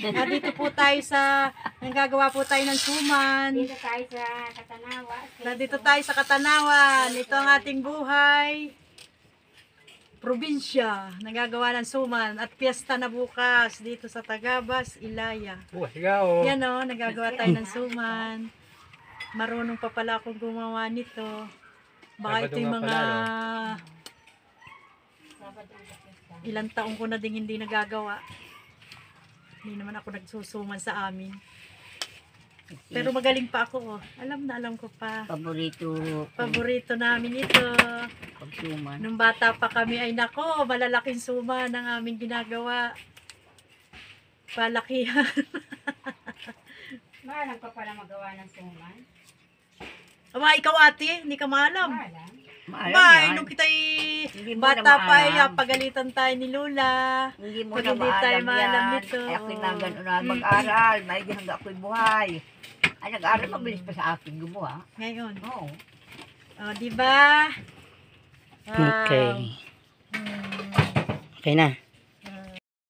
Dito po tayo nanggagawa po tayo ng suman. Dito tayo sa Katanawa. Dito tayo sa Katanawan. Ito ang ating buhay. Probinsya. Nanggagawa ng suman. At piyesta na bukas dito sa Tagabas, Ilaya. Yan o, nagagawa tayo ng suman. Marunong pa pala akong gumawa nito. Baka ito yung mga ilang taong ko na din hindi nagagawa. Hindi naman ako nagsusuman sa amin. Pero magaling pa ako. Oh. Alam ko pa. Paborito namin ito. Pagsuman. Nung bata pa kami ay nako, malalaking suman ang aming ginagawa. Palakihan. Maalam ka pala magawa ng suman. Aba, ikaw ate, hindi ka maalam. Maalam. Ba, nung kita'y Hindi mo bata na pa ay maalam. pagalitan tayo ni Lola. Hindi mo Pag na hindi tayo maalam maalam yan. nito. Ay ako'y na gano'n mag-aral. May hanggang ako'y buhay. Ay nag-aral mabilis pa sa akin gumawa. Ngayon. Oo. Oh, di ba? Wow. Okay. Hmm. Okay na.